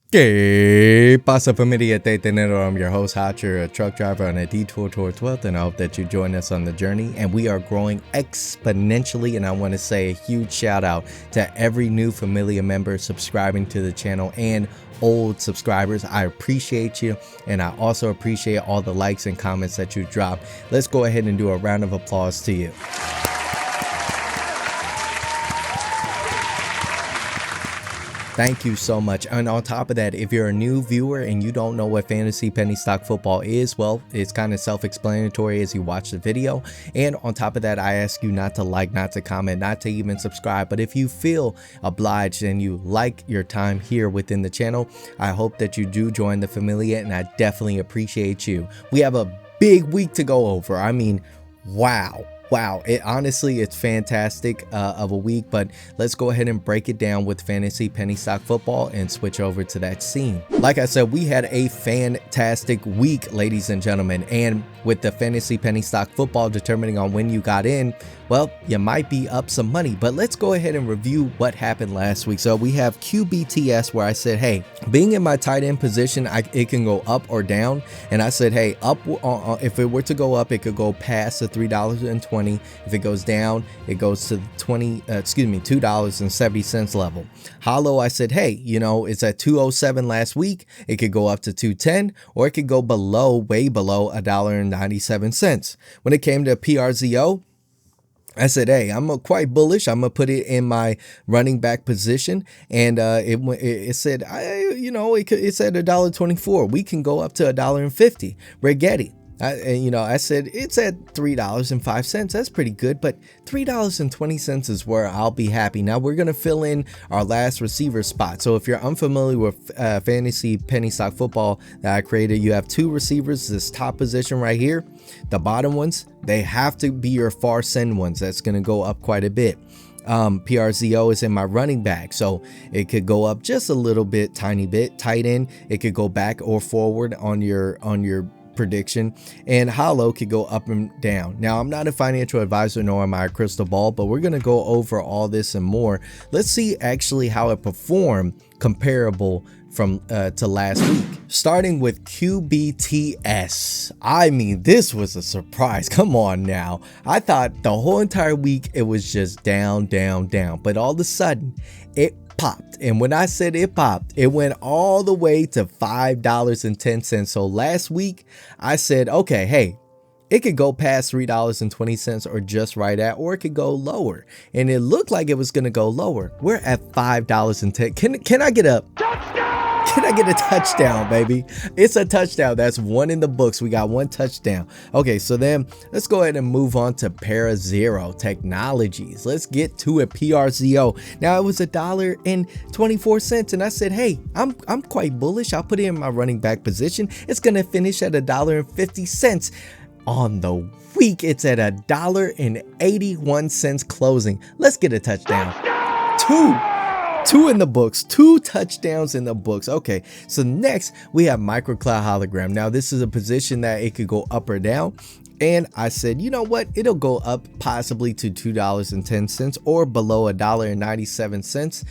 ¿Qué pasa, familia de dinero? I'm your host, Hatcher, a truck driver on a detour towards wealth, and I hope that you join us on the journey. And we are growing exponentially, and I want to say a huge shout out to every new familiar member subscribing to the channel and old subscribers. I appreciate you, and I also appreciate all the likes and comments that you drop. Let's go ahead and do a round of applause to you. Thank you so much. And on top of that, if you're a new viewer and you don't know what fantasy penny stock football is, well, it's kind of self-explanatory as you watch the video. And on top of that, I ask you not to like, not to comment, not to even subscribe. But if you feel obliged and you like your time here within the channel, I hope that you do join the familia, and I definitely appreciate you. We have a big week to go over. I mean, wow. Honestly, it's fantastic of a week, but let's go ahead and break it down with fantasy penny stock football and switch over to that scene. Like I said, we had a fantastic week, ladies and gentlemen, and with the fantasy penny stock football determining on when you got in, well, you might be up some money. But let's go ahead and review what happened last week. So we have QBTS, where I said, hey, being in my tight end position, it can go up or down. And I said, hey, up, if it were to go up, it could go past the $3.20. If it goes down, it goes to the $2.70 level. HOLO, I said, hey, you know, it's at 207 last week. It could go up to 210, or it could go below, way below $1.97. When it came to PRZO, I said, hey, I'm quite bullish. I'm going to put it in my running back position. And it said, it's at $1.24. We can go up to $1.50. Rigetti. I said it's at $3.05. That's pretty good, but $3.20 is where I'll be happy. Now we're gonna fill in our last receiver spot. So if you're unfamiliar with fantasy penny stock football that I created, you have two receivers. This top position right here, the bottom ones, they have to be your far send ones. That's gonna go up quite a bit. PRZO is in my running back, so it could go up just a little bit, tiny bit. Tight end, it could go back or forward on your prediction, and HOLO could go up and down. Now, I'm not a financial advisor, nor am I a crystal ball, but we're going to go over all this and more. Let's see actually how it performed comparable from to last week. Starting with QBTS. I mean, this was a surprise. Come on now. I thought the whole entire week it was just down, but all of a sudden it popped. And when I said it popped, it went all the way to $5.10. So last week I said, okay, hey, it could go past $3.20 or just right at, or it could go lower. And it looked like it was going to go lower. We're at $5.10. Can I get a touchdown? Can I get a touchdown, baby? It's a touchdown. That's one in the books. We got one touchdown. Okay, so then let's go ahead and move on to PRZO Technologies. Let's get to it. PRZO. Now it was $1.24, and I said, hey, I'm quite bullish. I'll put it in my running back position. It's gonna finish at $1.50. On the week, it's at $1.81 closing. Let's get a touchdown. Two in the books, 2 touchdowns in the books. Okay, so next we have microcloud hologram. Now this is a position that it could go up or down, and I said, you know what, it'll go up possibly to $2.10 or below $1.97.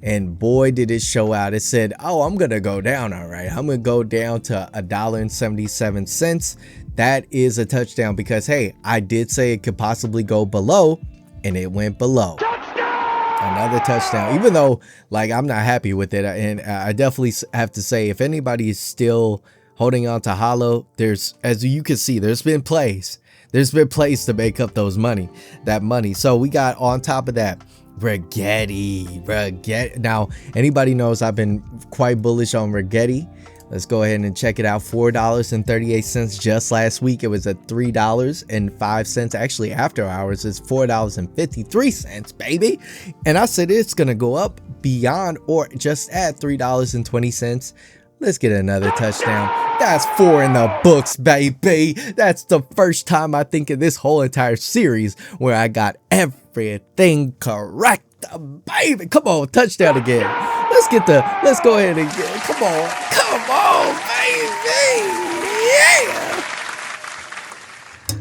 And boy, did it show out. It said, oh, I'm gonna go down. All right, I'm gonna go down to $1.77. That is a touchdown, because hey, I did say it could possibly go below, and it went below. Another touchdown, even though like I'm not happy with it. And I definitely have to say, if anybody is still holding on to HOLO, there's, as you can see, there's been plays to make up that money. So we got, on top of that, Rigetti. Now anybody knows I've been quite bullish on Rigetti. Let's go ahead and check it out. $4.38 just last week. It was at $3.05. Actually, after hours, it's $4.53, baby. And I said it's gonna go up beyond or just at $3.20. Let's get another touchdown. That's 4 in the books, baby. That's the first time I think in this whole entire series where I got everything correct, baby. Come on, touchdown again. Let's go ahead and get, come on, baby. Yeah.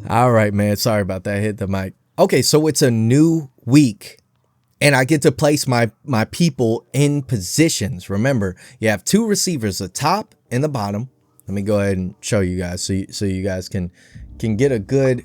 All right, man. Sorry about that. Hit the mic. Okay, so it's a new week and I get to place my people in positions. Remember, you have two receivers, the top and the bottom. Let me go ahead and show you guys so you guys can get a good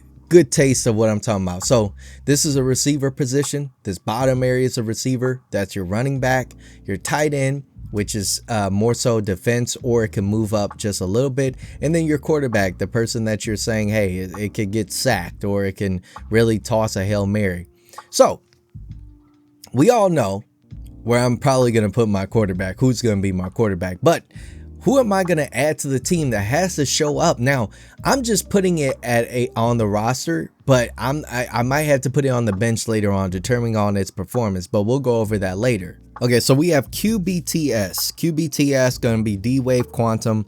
taste of what I'm talking about. So this is a receiver position. This bottom area is a receiver. That's your running back, your tight end, which is more so defense, or it can move up just a little bit. And then your quarterback, the person that you're saying, hey, it could get sacked, or it can really toss a Hail Mary. So we all know where I'm probably going to put my quarterback, who's going to be my quarterback. But who am I going to add to the team that has to show up? Now, I'm just putting it on the roster, but I might have to put it on the bench later on, determining on its performance, but we'll go over that later. Okay, so we have QBTS. QBTS going to be D-Wave Quantum.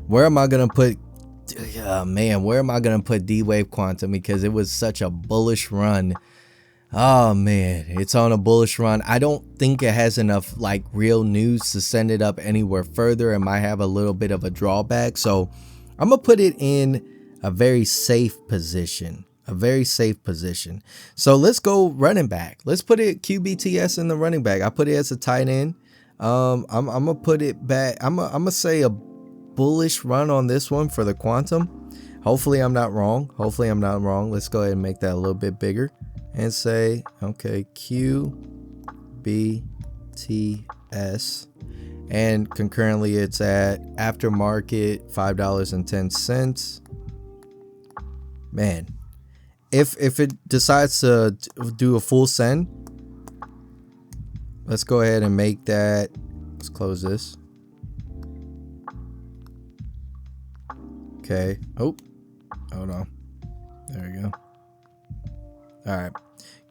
Where am I going to put, where am I going to put D-Wave Quantum? Because it was such a bullish run. Oh man, it's on a bullish run. I don't think it has enough like real news to send it up anywhere further. It might have a little bit of a drawback. So I'm gonna put it in a very safe position. So let's go running back. Let's put it QBTS in the running back. I put it as a tight end. I'm gonna put it back. I'm gonna say a bullish run on this one for the Quantum. Hopefully I'm not wrong. Let's go ahead and make that a little bit bigger and say, okay, QBTS, and concurrently it's at aftermarket $5.10. Man, if it decides to do a full send, let's go ahead and make that. Let's close this. Okay. Oh, hold on. There we go. All right,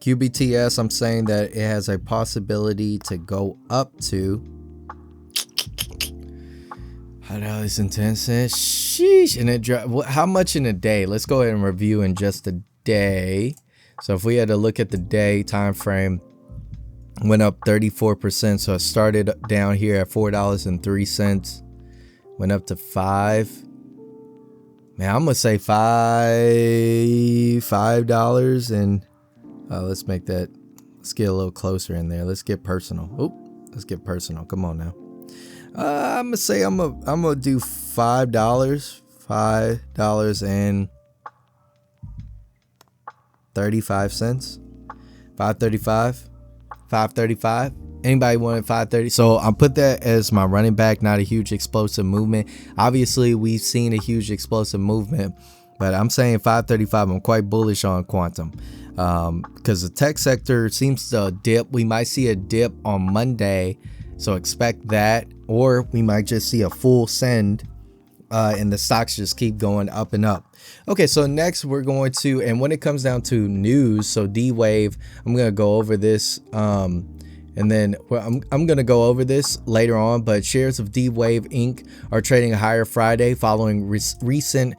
QBTS, I'm saying that it has a possibility to go up to $5.10. Sheesh. And it dropped. How much in a day? Let's go ahead and review in just a day. So if we had to look at the day time frame, went up 34%. So it started down here at $4.03, went up to $5. Man, I'm gonna say $5 and let's make that. Let's get a little closer in there. Let's get personal. Oh, let's get personal. Come on now. I'm gonna say I'm gonna do $5. $5.35. $5.35. $5.35. Anybody wanted 530? So I'll put that as my running back. Not a huge explosive movement. Obviously, we've seen a huge explosive movement, but I'm saying 535. I'm quite bullish on Quantum because the tech sector seems to dip. We might see a dip on Monday, so expect that, or we might just see a full send and the stocks just keep going up and up. Okay, so next we're going to, and when it comes down to news, so D-Wave, I'm going to go over this and then I'm going to go over this later on, but shares of D-Wave Inc. are trading higher Friday following recent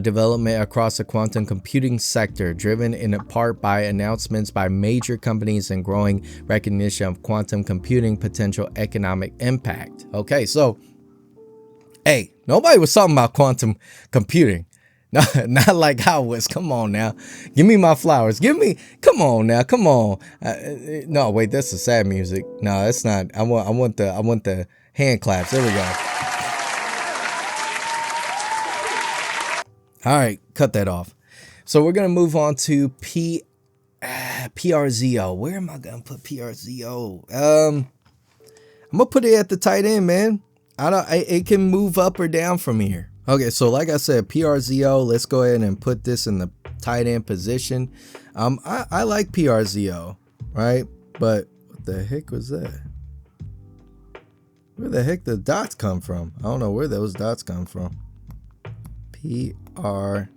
development across the quantum computing sector, driven in part by announcements by major companies and growing recognition of quantum computing potential economic impact. Okay, so, hey, nobody was talking about quantum computing. Not like I was. Come on now. Give me my flowers. Come on now. Come on. No, wait, that's the sad music. No, that's not. I want the hand claps. There we go. All right, cut that off. So we're going to move on to PRZO. Where am I going to put PRZO? I'm going to put it at the tight end, man. It can move up or down from here. Okay, so like I said, PRZO, let's go ahead and put this in the tight end position. I like PRZO, right? But what the heck was that? Where the heck did the dots come from? I don't know where those dots come from. PRZO.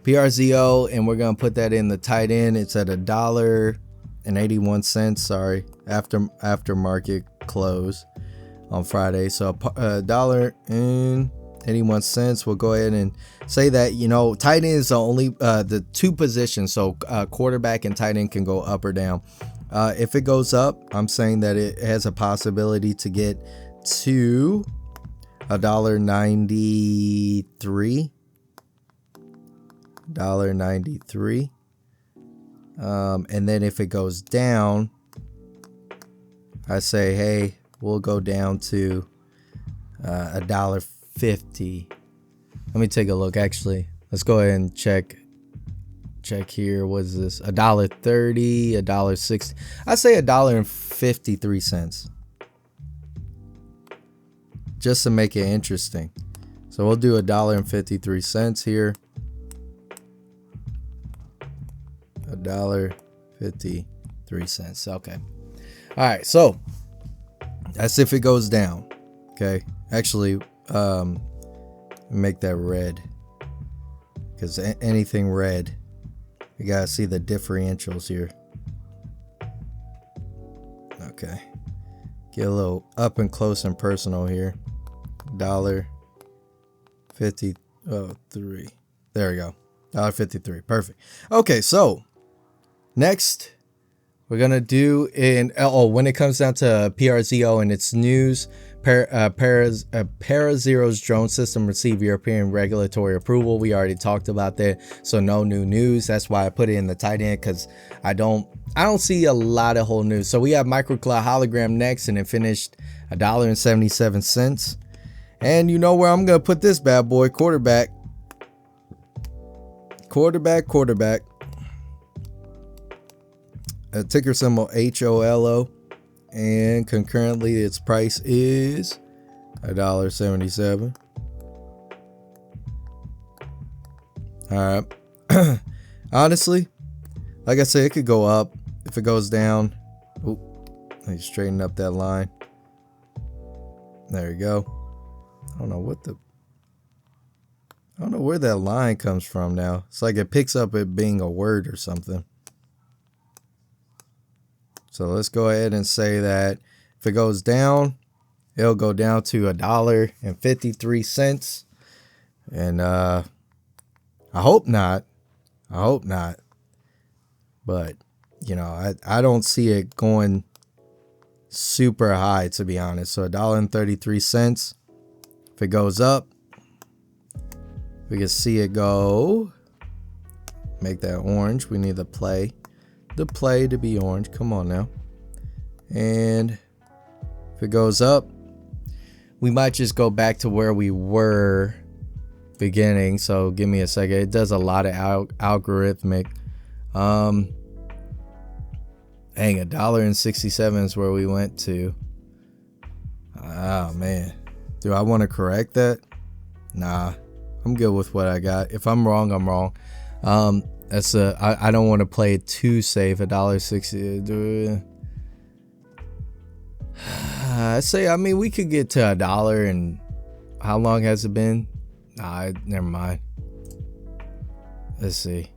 PRZO, and we're going to put that in the tight end. It's at $1.81, sorry, after market close on Friday. So $1.81. We'll go ahead and say that, you know, tight end is the only the two positions. So quarterback and tight end can go up or down. If it goes up, I'm saying that it has a possibility to get to $1.93. $1.93. And then if it goes down, I say, hey, we'll go down to $1.50. Let me take a look. Actually, let's go ahead and check here. What is this? $1.30, $1.60. I say $1.53, just to make it interesting. So we'll do $1.53 here. $1.53. Okay. All right. So that's if it goes down. Okay. Actually, make that red, because anything red, you gotta see the differentials here. Okay. Get a little up and close and personal here. $1.53. There we go. $1.53. Perfect. Okay, so next we're gonna do when it comes down to PRZO and its news, PRZO's drone system received European regulatory approval. We already talked about that, so no new news. That's why I put it in the tight end, because I don't see a lot of whole news. So we have microcloud hologram next, and it finished $1.77. And you know where I'm gonna put this bad boy? Quarterback. Ticker symbol HOLO, and concurrently its price is $1.77. All right. Honestly, like I said, it could go up. If it goes down, let me straighten up that line. There you go. I don't know where that line comes from now. It's like it picks up it being a word or something. So let's go ahead and say that if it goes down, it'll go down to $1.53. And I hope not. But, you know, I don't see it going super high, to be honest. So $1.33. If it goes up, we can see it go. Make that orange. We need the play to be orange. Come on now. And if it goes up, we might just go back to where we were beginning. So give me a second. It does a lot of algorithmic. Dang, $1.67 is where we went to. Oh man, do I want to correct that? Nah, I'm good with what I got. If I'm wrong, I'm wrong. I don't want to play it too safe. $1.60. I say, I mean, we could get to $1, and how long has it been? Nah, never mind. Let's see.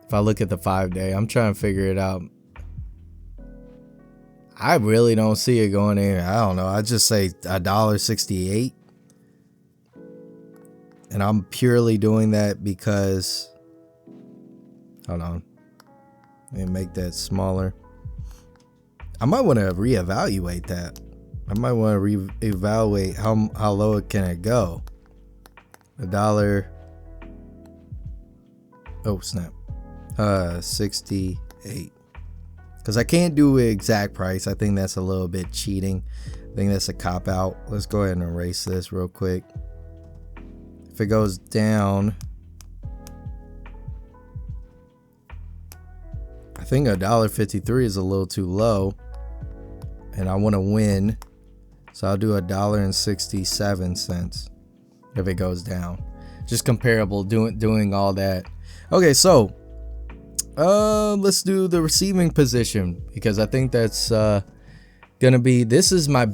If I look at the 5-day, I'm trying to figure it out. I really don't see it going in. I don't know. I just say $1.68. And I'm purely doing that because, hold on, let me make that smaller. I might want to reevaluate that. I might want to reevaluate how low can it go. $1. Oh snap. 68. Because I can't do an exact price. I think that's a little bit cheating. I think that's a cop out. Let's go ahead and erase this real quick. If it goes down, I think $1.53 is a little too low, and I want to win, so I'll do $1.67 if it goes down. Just comparable, doing all that. Okay, so let's do the receiving position, because I think that's gonna be, this is my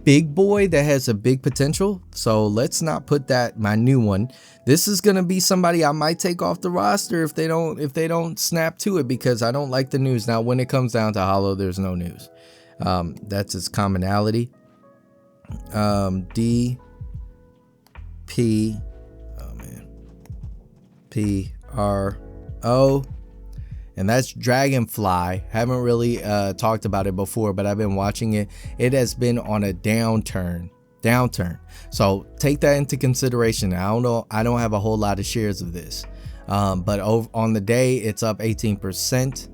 big boy that has a big potential. So let's not put that, my new one. This is gonna be somebody I might take off the roster if they don't snap to it, because I don't like the news. Now when it comes down to HOLO, there's no news. That's its commonality. D P, oh man, PRZO, and that's Dragonfly. Haven't really talked about it before, but I've been watching it. It has been on a downturn. So take that into consideration. I don't have a whole lot of shares of this. But on the day, it's up 18%.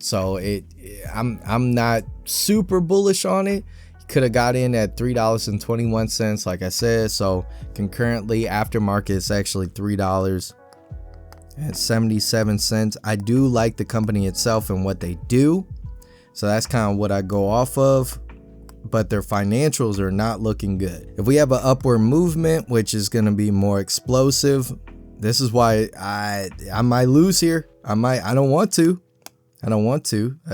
So I'm not super bullish on it. Could have got in at $3.21, like I said. So concurrently, aftermarket is actually $3.77. I do like the company itself and what they do, so that's kind of what I go off of. But their financials are not looking good. If we have an upward movement, which is going to be more explosive, this is why I might lose here. I don't want to. I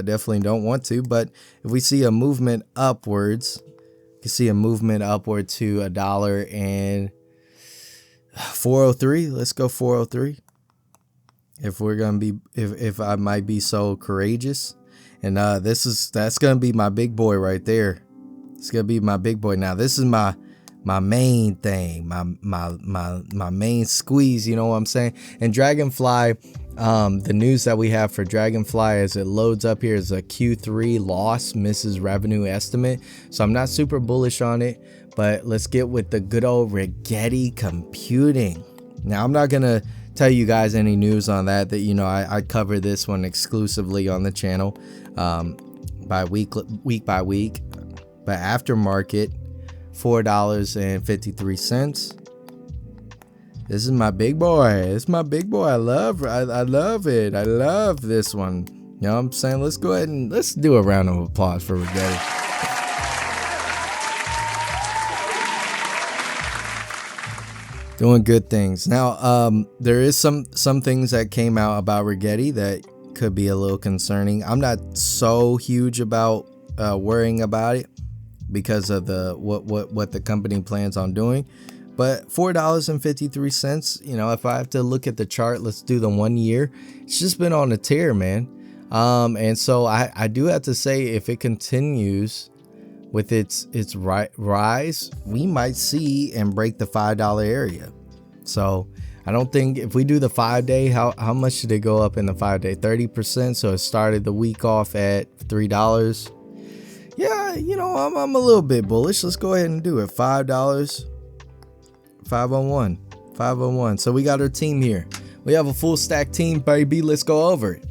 definitely don't want to. But if we see a movement upwards, you can see a movement upward to $1.403. Let's go 403. If we're gonna be, if I might be so courageous, and that's gonna be my big boy right there. It's gonna be my big boy. Now this is my main thing, my main squeeze, you know what I'm saying? And Dragonfly, the news that we have for Dragonfly as it loads up here is a Q3 loss misses revenue estimate. So I'm not super bullish on it, but let's get with the good old Rigetti Computing. Now I'm not gonna tell you guys any news on that, you know, I cover this one exclusively on the channel by week by week. But aftermarket, $4.53. This is my big boy. It's my big boy. I love it. I love this one. You know what I'm saying? Let's go ahead and let's do a round of applause for Rigetti. Doing good things. Now, there is some things that came out about Rigetti that could be a little concerning. I'm not so huge about worrying about it because of the what the company plans on doing. But $4.53, you know, if I have to look at the chart, let's do the 1 year. It's just been on a tear, man. And so I do have to say, if it continues with its rise, we might see and break the $5 area. So I don't think, if we do the 5-day, how much did it go up in the 5-day? 30%. So it started the week off at $3. Yeah, you know, I'm a little bit bullish. Let's go ahead and do it. $5. 501. So we got our team here. We have a full stack team, baby. Let's go over it.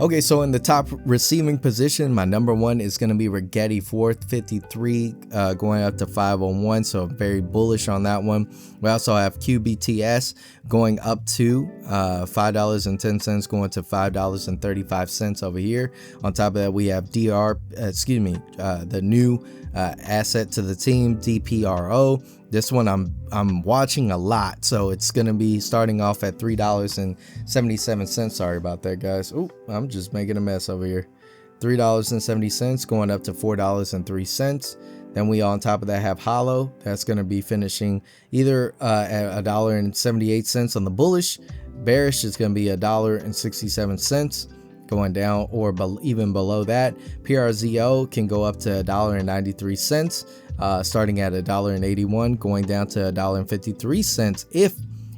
Okay, so in the top receiving position, my number one is going to be Rigetti, 453, going up to 501. So very bullish on that one. We also have QBTS going up to $5.10, going to $5.35 over here. On top of that, we have the new asset to the team, DPRO. This one I'm watching a lot, so it's gonna be starting off at $3.77. Sorry about that, guys. Oh, I'm just making a mess over here. $3.70 going up to $4.03. Then we on top of that have HOLO. That's gonna be finishing either at $1.78 on the bullish. Bearish is gonna be $1.67 going down, or even below that. PRZO can go up to $1.93. Starting at $1.81, going down to $1.53 if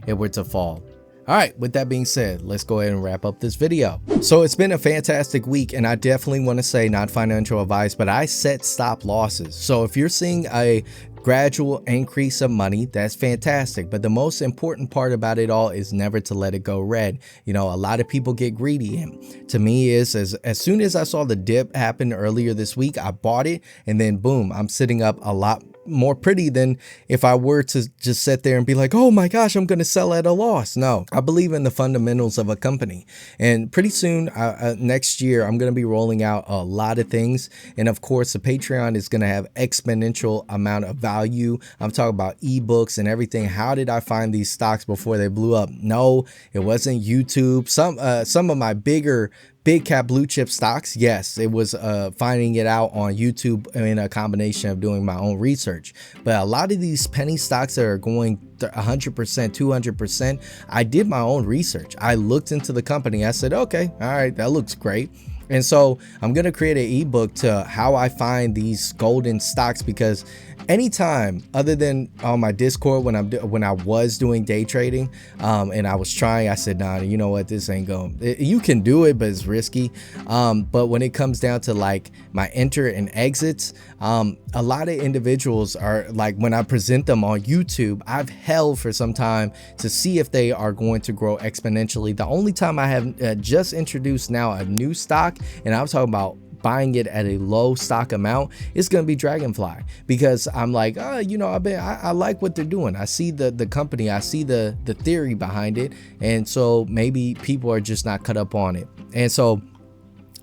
it were to fall. All right, with that being said, let's go ahead and wrap up this video. So it's been a fantastic week, and I definitely want to say, not financial advice, but I set stop losses. So if you're seeing a gradual increase of money, that's fantastic. But the most important part about it all is never to let it go red. You know, a lot of people get greedy, and to me is as soon as I saw the dip happen earlier this week, I bought it, and then boom, I'm sitting up a lot more pretty than if I were to just sit there and be like, oh my gosh, I'm going to sell at a loss. No, I believe in the fundamentals of a company, and pretty soon next year I'm going to be rolling out a lot of things. And of course the Patreon is going to have exponential amount of value. I'm talking about ebooks and everything. How did I find these stocks before they blew up? No, it wasn't YouTube. Some of my big cap blue chip stocks, yes, it was finding it out on YouTube in a combination of doing my own research. But a lot of these penny stocks that are going 100%, 200%, I did my own research. I looked into the company. I said, okay, all right, that looks great. And so I'm going to create an ebook to how I find these golden stocks, because anytime other than on my Discord when I was doing day trading, and I was trying, I said, nah, you know what, this ain't going. You can do it, but it's risky. But when it comes down to like my enter and exits, a lot of individuals are like, when I present them on YouTube, I've held for some time to see if they are going to grow exponentially. The only time I have just introduced now a new stock, and I was talking about buying it at a low stock amount, it's going to be Dragonfly, because I'm like, oh, you know, I like what they're doing. I see the company, I see the theory behind it, and so maybe people are just not cut up on it. And so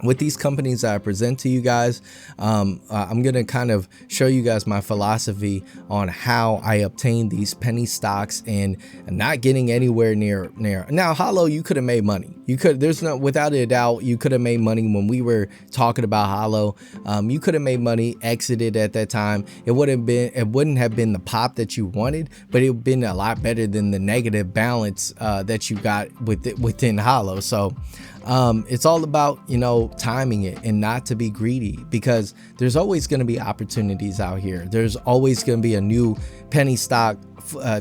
with these companies that I present to you guys, I'm going to kind of show you guys my philosophy on how I obtain these penny stocks and not getting anywhere near. Now, HOLO, you could have made money. You could, there's no, without a doubt, you could have made money when we were talking about HOLO. You could have made money, exited at that time. It wouldn't have been the pop that you wanted, but it would have been a lot better than the negative balance that you got within HOLO. So it's all about, you know, timing it and not to be greedy, because there's always going to be opportunities out here. There's always going to be a new penny stock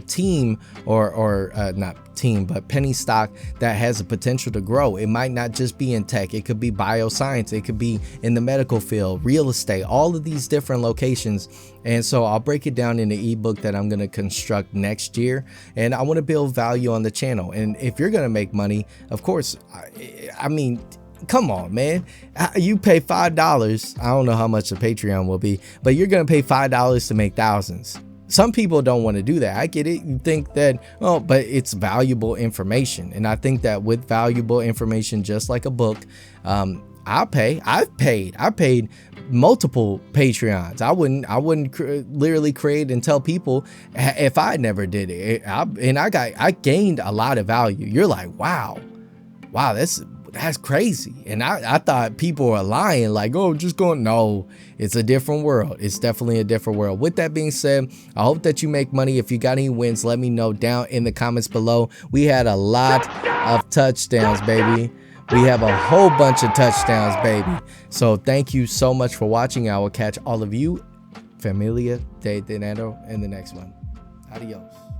team or not team, but penny stock that has the potential to grow. It might not just be in tech. It could be bioscience. It could be in the medical field, real estate, all of these different locations. And so I'll break it down in the ebook that I'm going to construct next year. And I want to build value on the channel. And if you're going to make money, of course, I mean, come on, man. You pay $5. I don't know how much the Patreon will be, but you're going to pay $5 to make thousands. Some people don't want to do that. I get it. You think that, oh, but it's valuable information. And I think that with valuable information, just like a book, I've paid multiple Patreons. I wouldn't literally create and tell people if I never did it. I gained a lot of value. You're like, wow, that's crazy. And I thought people were lying, like, oh, just going. No, it's a different world. It's definitely a different world. With that being said, I hope that you make money. If you got any wins, let me know down in the comments below. We had a lot of touchdowns, baby. We have a whole bunch of touchdowns, baby. So thank you so much for watching. I will catch all of you, Familia de Dinero, in the next one. Adios.